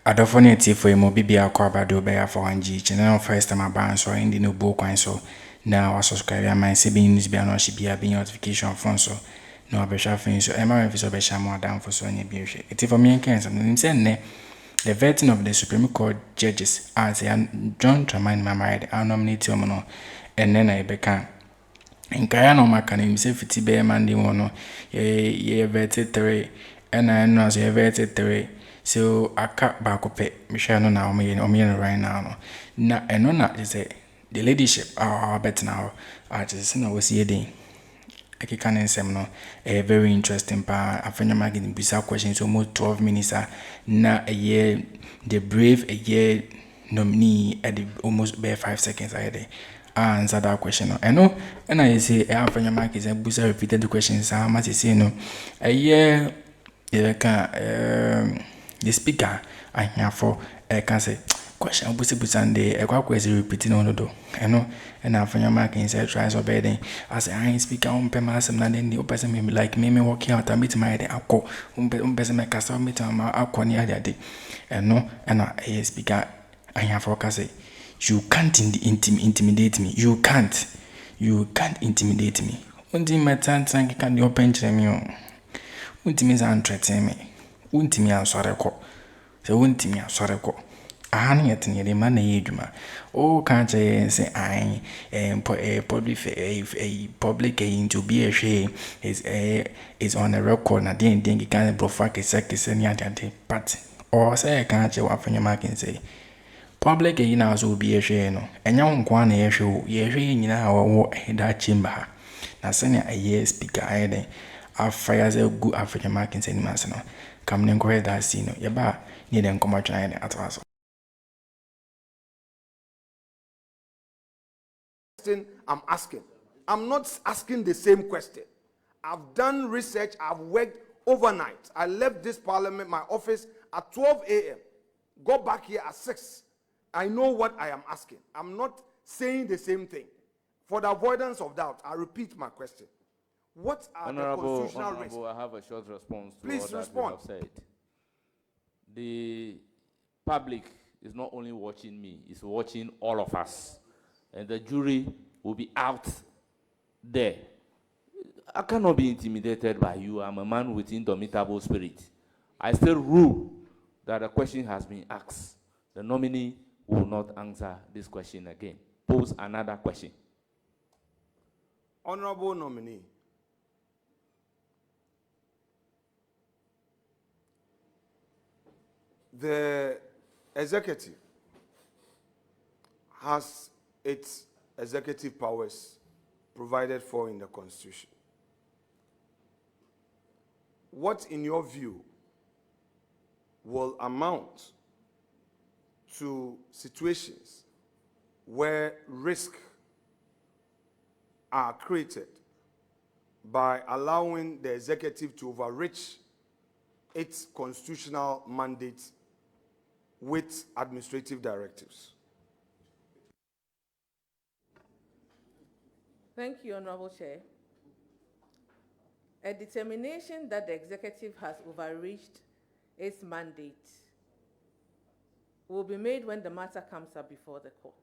Adofoni for mo bibia kwa bado be ya for 1G channel first time aban so indi no bo kwan so na wa subscribe my CB news bia no shibia be notification phone so no abesha fin so ema me so be sha mo down for so nya bi hwe it for me enken so nim say ne the vetting of the Supreme Court judges as John Dramani Mahama are nominated no and then I bekan nkaya no maka nim say fiti be mande wono ye vetted 3 and I know as ye vetted 3. So aka baako pe mehwe no na omo right now no na eno na say the leadership bet now just na wasi edin ekeka nsem no very interesting pa Afenyo magin bisa questions almost 12 minutes na the brave nominee at almost bare 5 seconds ahead answer that question no eno and I say Afenyo magin say bisa repeated the questions ma say no the speaker Ahiafor can say question busande question repeating on do eno and Afenyo magin say try so bad as I speaker on pemasem na den the person me like me working out and meet my head akọ person me kasa meet ma akọ ni ade eno and speaker Ahiafor can say you can't intimidate me, you can't intimidate me. Undi metantan kan the open me o untimi za threaten me untimi ansoreko se untimi ansoreko ahane yetne de ma na yeduma o kan je say ai public into be a share is on a record na den kan brofa kese ni ade but or say kan je wa Afenyo magin say public na so be a share no enya nkwa na ye hwe nyina wo da chamber na se ne aye speaker aye afire ze gu Afenyo magin say ni mas no kam ne nkwa da si no ye ba ni den komo twan ne atwaso. I'm asking. I'm not asking the same question. I've done research. I've worked overnight. I left this parliament, my office, at 12 a.m. Got back here at 6. I know what I am asking. I'm not saying the same thing. For the avoidance of doubt, I repeat my question. What are the constitutional risks? I have a short response to Please what respond. you have said. The public is not only watching me, it's watching all of us. And the jury will be out there. I cannot be intimidated by you. I'm a man with indomitable spirit. I still rule that a question has been asked. The nominee will not answer this question again. Pose another question. Honorable nominee, the executive has its executive powers provided for in the Constitution. What, in your view, will amount to situations where risks are created by allowing the executive to overreach its constitutional mandate with administrative directives? Thank you, Honorable Chair. A determination that the executive has overreached its mandate will be made when the matter comes up before the court.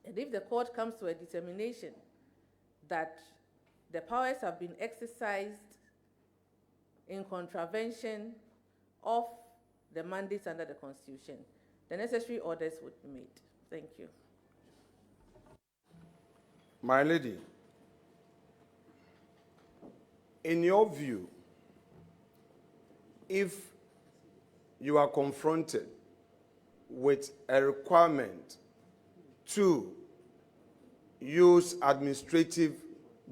And if the court comes to a determination that the powers have been exercised in contravention of the mandates under the Constitution, the necessary orders would be made. Thank you. My lady, in your view, if you are confronted with a requirement to use administrative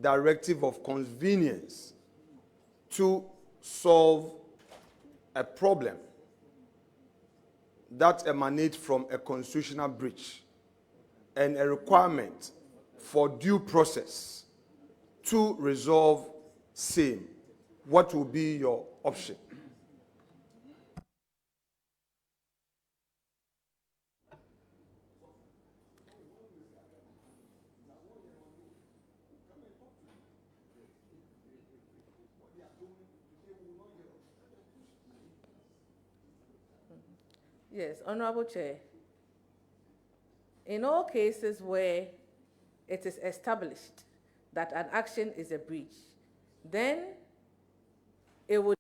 directive of convenience to solve a problem that emanates from a constitutional breach and a requirement for due process to resolve same, what will be your option? Yes, Honorable Chair. In all cases where it is established that an action is a breach, then it would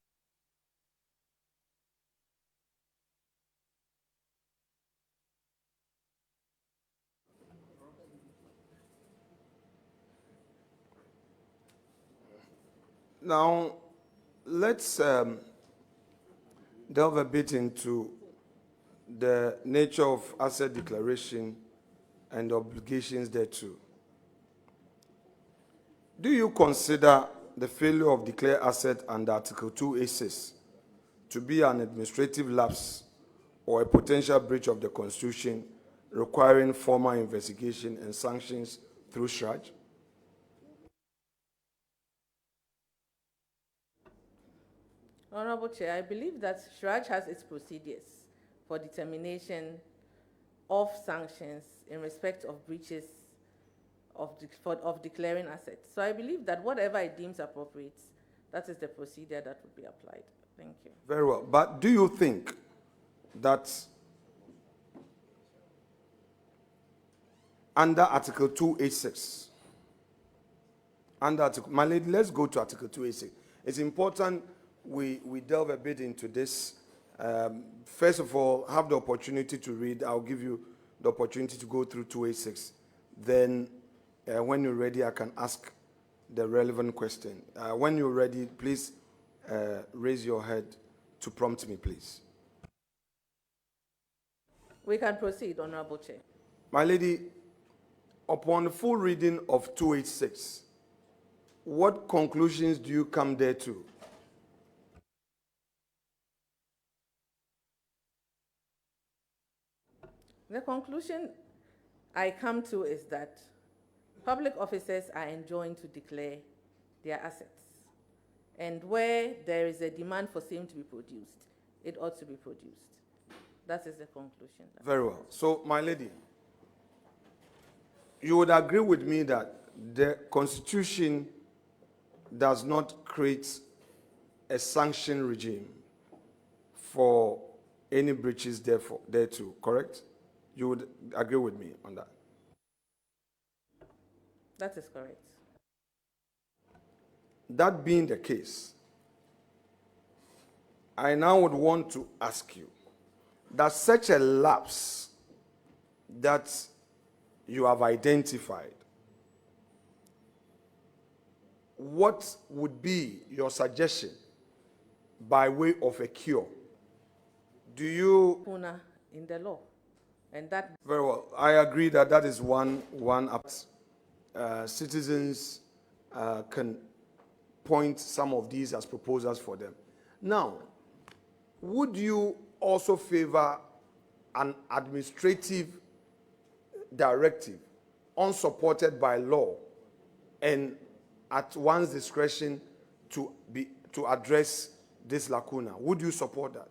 Now, let's delve a bit into the nature of asset declaration and obligations thereto. Do you consider the failure of declared asset under Article 286 to be an administrative lapse or a potential breach of the Constitution requiring formal investigation and sanctions through SHRAJ? Honorable Chair, I believe that SHRAJ has its procedures for determination of sanctions in respect of breaches of declaring assets. So I believe that whatever it deems appropriate, that is the procedure that would be applied. Thank you. Very well. But do you think that under Article 286, my lady, let's go to Article 286. It's important we delve a bit into this. First of all, have the opportunity to read. I'll give you the opportunity to go through 286. Then, when you're ready, I can ask the relevant question. When you're ready, please raise your head to prompt me, please. We can proceed, Honorable Chair. My lady, upon the full reading of 286, what conclusions do you come there to? The conclusion I come to is that public officers are enjoined to declare their assets. And where there is a demand for same to be produced, it ought to be produced. That is the conclusion. Very well. So, my lady, you would agree with me that the Constitution does not create a sanction regime for any breaches thereto, correct? You would agree with me on that? That is correct. That being the case, I now would want to ask you that such a lapse that you have identified, what would be your suggestion by way of a cure? Do you... in the law. And that... Very well. I agree that that is one citizens can point some of these as proposals for them. Now, would you also favor an administrative directive unsupported by law and at one's discretion to address this lacuna? Would you support that?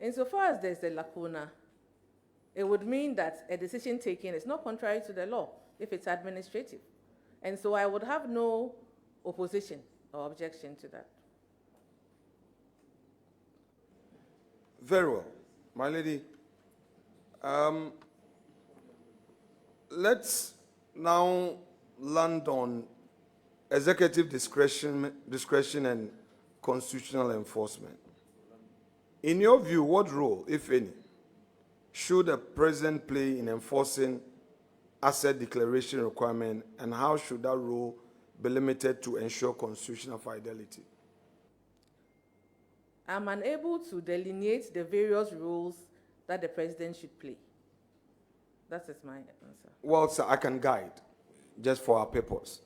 Insofar as there's a lacuna, it would mean that a decision taken is not contrary to the law if it's administrative. And so I would have no opposition or objection to that. Very well. My lady, let's now land on executive discretion and constitutional enforcement. In your view, what role, if any, should a president play in enforcing asset declaration requirement, and how should that role be limited to ensure constitutional fidelity? I'm unable to delineate the various roles that the president should play. That is my answer. Well, sir, I can guide, just for our purpose.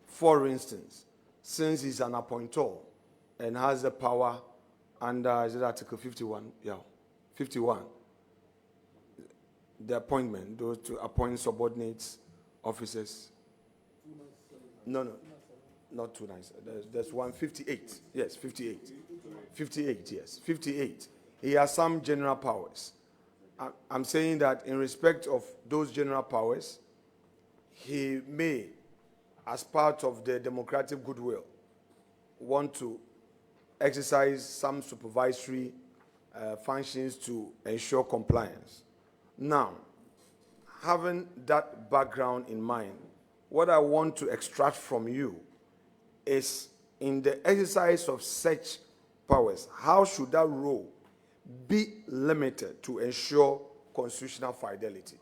For instance, since he's an appointer and has the power under, is it Article 51? Yeah, 51. The appointment, those to appoint subordinates, officers. No, not 297. There's 158. Yes, 58. 58, yes, 58. He has some general powers. I'm saying that in respect of those general powers, he may, as part of the democratic goodwill, want to exercise some supervisory functions to ensure compliance. Now, having that background in mind, what I want to extract from you is, in the exercise of such powers, how should that role be limited to ensure constitutional fidelity?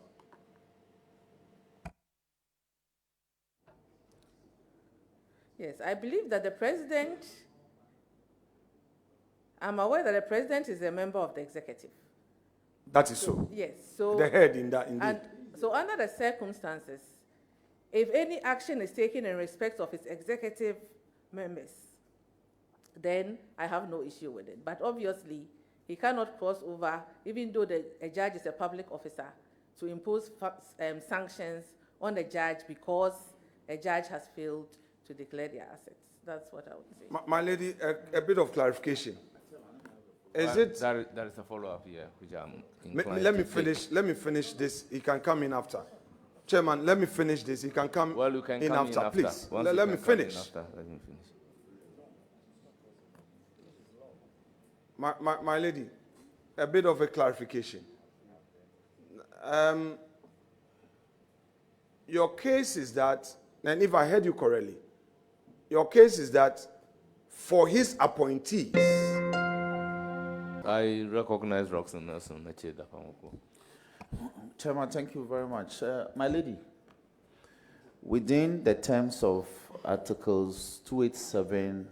Yes, I believe that the president, I'm aware that the president is a member of the executive. That is so. Yes, so. The head in that, indeed. And so under the circumstances, if any action is taken in respect of its executive members, then I have no issue with it. But obviously, he cannot cross over, even though a judge is a public officer, to impose sanctions on a judge because a judge has failed to declare their assets. That's what I would say. My lady, a bit of clarification. Is it? There is a follow-up here, which I'm inclined let to me take. finish. Let me finish this. He can come in after. Chairman, let me finish this. He can come Well, you can in come after, in after. please. Once you Let me can come in finish. after, let me finish. My lady, a bit of a clarification. Your case is that, and if I heard you correctly, your case is that for his appointees, I recognize Roxanne Nelson. Chairman, thank you very much. My lady, within the terms of Articles 287,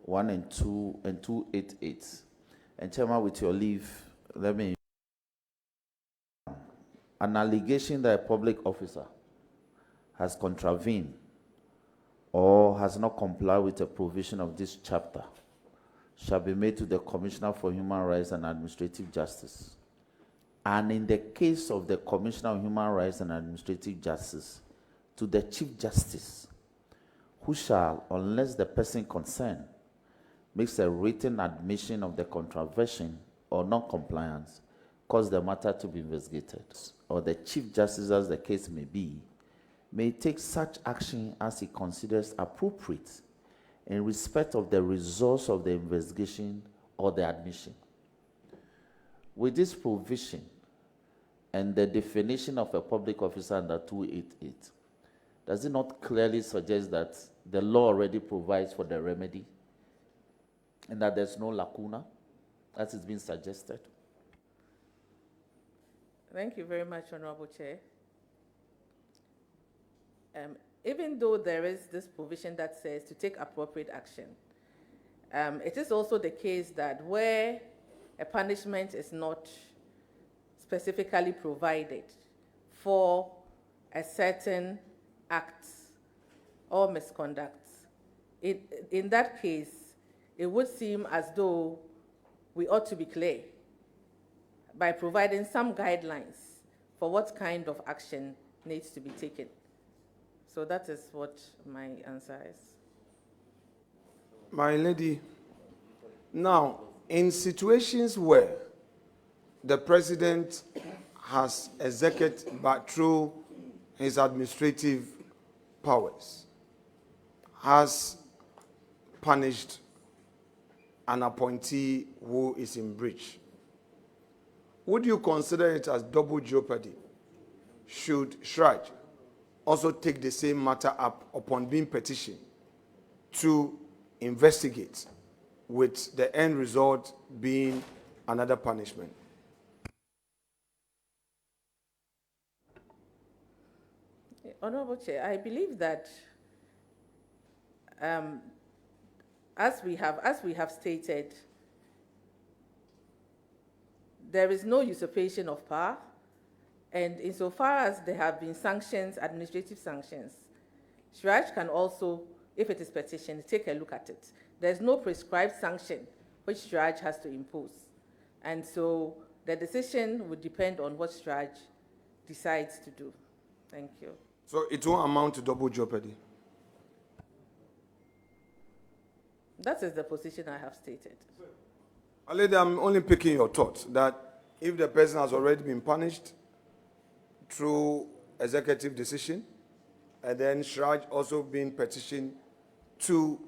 1 and 2, and 288, and Chairman, with your leave, let me. An allegation that a public officer has contravened or has not complied with a provision of this chapter shall be made to the Commissioner for Human Rights and Administrative Justice. And in the case of the Commissioner of Human Rights and Administrative Justice, to the Chief Justice, who shall, unless the person concerned makes a written admission of the contravention or non-compliance, cause the matter to be investigated, or the Chief Justice, as the case may be, may take such action as he considers appropriate in respect of the results of the investigation or the admission. With this provision and the definition of a public officer under 288, does it not clearly suggest that the law already provides for the remedy and that there's no lacuna, as it's been suggested? Thank you very much, Honorable Chair. Even though there is this provision that says to take appropriate action, it is also the case that where a punishment is not specifically provided for a certain act or misconduct, in that case, it would seem as though we ought to be clear by providing some guidelines for what kind of action needs to be taken. So that is what my answer is. my lady, now, in situations where the president has executed, but through his administrative powers, has punished an appointee who is in breach, would you consider it as double jeopardy? Should Shraj also take the same matter up upon being petitioned to investigate, with the end result being another punishment? Honorable Chair, I believe that as we have stated, there is no usurpation of power, and insofar as there have been sanctions, administrative sanctions, Shraj can also, if it is petitioned, take a look at it. There's no prescribed sanction which Shraj has to impose, and so the decision would depend on what Shraj decides to do. Thank you. So it won't amount to double jeopardy? That is the position I have stated. Lady, I'm only picking your thoughts that if the person has already been punished through executive decision, and then Shraj also being petitioned to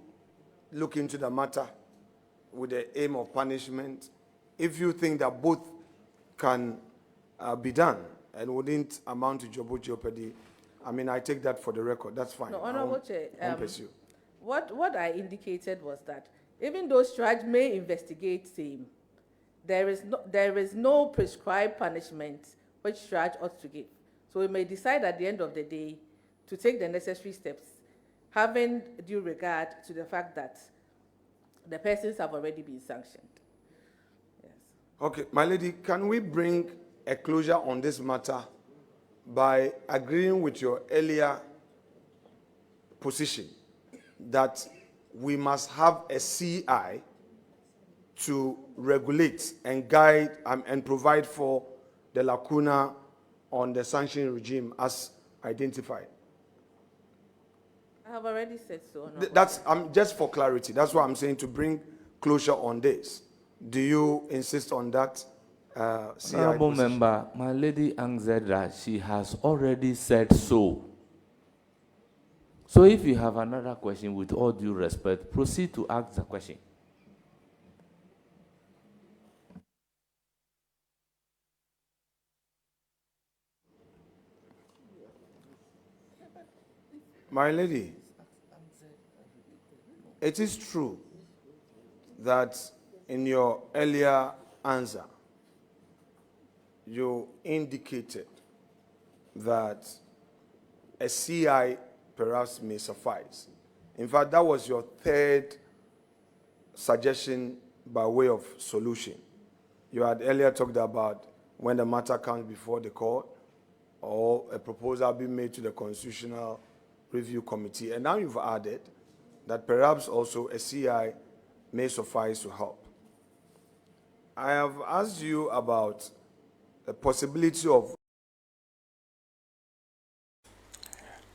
look into the matter with the aim of punishment. If you think that both can be done and wouldn't amount to jeopardy, I mean, I take that for the record. That's fine. No, Honorable Chair, pursue. What I indicated was that even though Straj may investigate same, there is no prescribed punishment which Straj ought to give. So we may decide at the end of the day to take the necessary steps, having due regard to the fact that the persons have already been sanctioned. Yes. Okay, my lady, can we bring a closure on this matter by agreeing with your earlier position that we must have a CI to regulate and guide and provide for the lacuna on the sanctioning regime as identified? I have already said so. That's just for clarity. That's what I'm saying, to bring closure on this. Do you insist on that? Honorable member, my lady answered that she has already said so. So if you have another question, with all due respect, proceed to ask the question. My lady, it is true that in your earlier answer, you indicated that a CI perhaps may suffice. In fact, that was your third suggestion by way of solution. You had earlier talked about when the matter comes before the court or a proposal being made to the Constitutional Review Committee, and now you've added that perhaps also a CI may suffice to help. I have asked you about the possibility of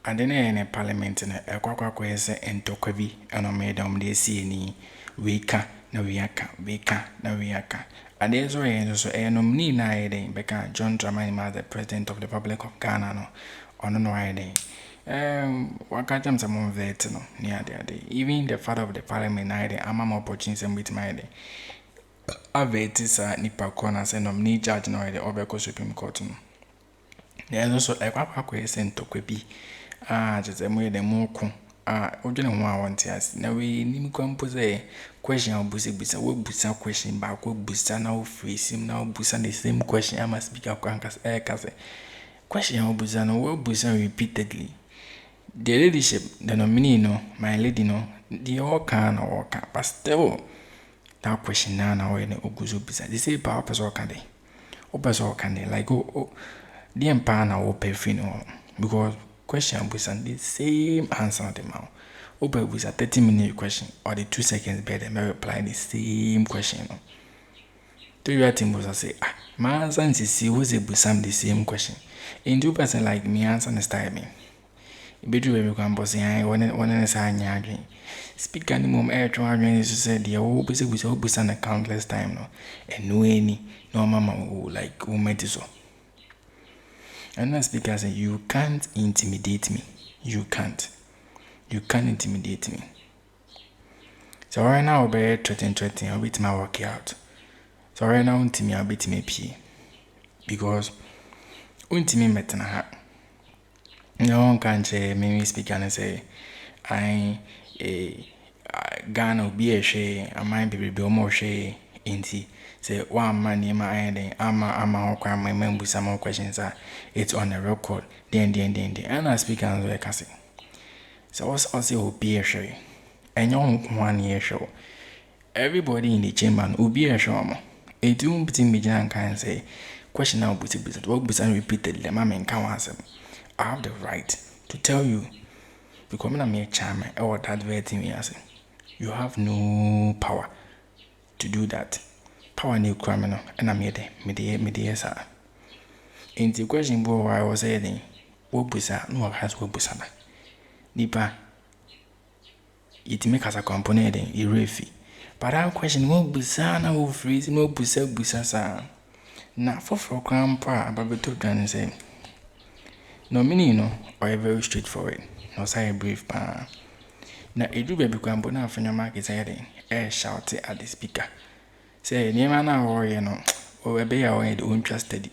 and then in parliament in a quack and tokavi and a madam de see weka na wiaka. And there's also a nominee na because John Dramani, the President of the Republic of Ghana, no, on no idea. Wakajam some vet no near the day. Even the father of the parliament idea, I'm more opportunity with my day. A vet is a nipa corners and nominee judge no idea over Supreme Court. There's also a quack sent to Quebi. Just a way the more original one tears. Now we need to compose a question of Busa, what Busa question back, what Busa now face him now Busa the same question. I must speak up Kankas Air question of Busa, no, what Busa repeatedly. The ladyship, the nominee, no, my lady, no, the all can or can, but still, that question now, when the Oguzu Busa, they say power person can they, or can they, like, the empire now, Perfino, because question Busa, the same answer the mouth. Open was a 30-minute question, or the 2 seconds better, may reply the same question. To your team was I say, my answer is see was a Busam the same question. In 2% like me answer the style me. Bedroom we can boss I one sign yarding. Speak any moment air to our to say the old busy with all Busan a countless time no, and no any no mama who like who made so. And that's because you can't intimidate me. You can't intimidate me. So right now, I'll be threatening, I'll beat my work out. So right now, I'll beat me pee. Because, me met na ha. No one can say, maybe speak and say, I Ghana be a share, I might be more share, inti. Say, one man in my eye, I'm my member, some more questions are, it's on the record, then, and I speak and like I say. So what's also be a show? And young 1 year show. Everybody in the chamber will be a show. A doom between me can say, question now, but what was repeated, the mamma can answer. I have the right to tell you, becoming a mere charmer or that very thing, you have no power to do that. Power new criminal, and I'm here, me sir. In the question, boy, I was saying, what was that? No, has what was that? Nipa, it make us a component in Irefi. But our question won't be sana or freeze, no busa sa. Now for grandpa, but to can say, no meaning no, or very straightforward, no say brief pa. Na edu baby kwambo na Afenyo market say shout at the speaker. Say niema na wo ye no o be ya wo the interested.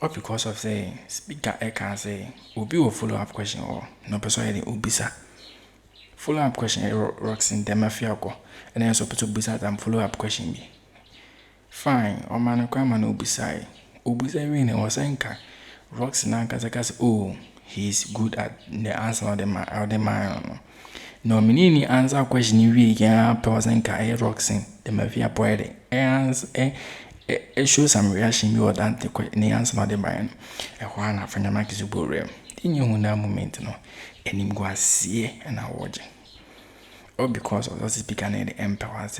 Or because of say speaker can say obi will follow up question or no person any obisa. Follow up question rocks in them afiako and then so put obisa and follow up question me. Fine, or man kwama no obisa. Obisa win was anka. Rocks in anka oh he's good at the answer of the man. No meaning answer question you can person ka rocks in the mafia boy answer it shows some reaction you or that the answer not the man. A one from your market is boring. Then you na moment no and him go see and I watch. All because of those speaker and the empowers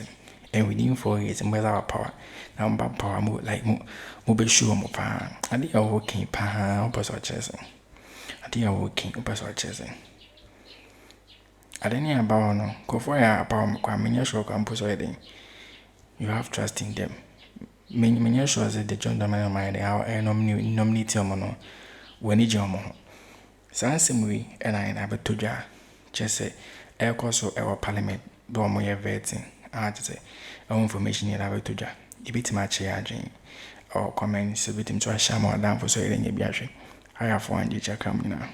and within 4 years and with our power. Now power more like more sure more power. I think you're working power opposite chasing. I think you're working opposite chasing. I don't know about no go for your power kwamenya show campus wedding. You have trust in them. Many sure that the John Domain mind how I nominate no when it's your Sansim we and I never told ya. Just say air course our parliament do more vetting. I just say our information you never told ya. You beat my chair or comment submit him to a sham or down for so you biashi. Ahiafor and you check now.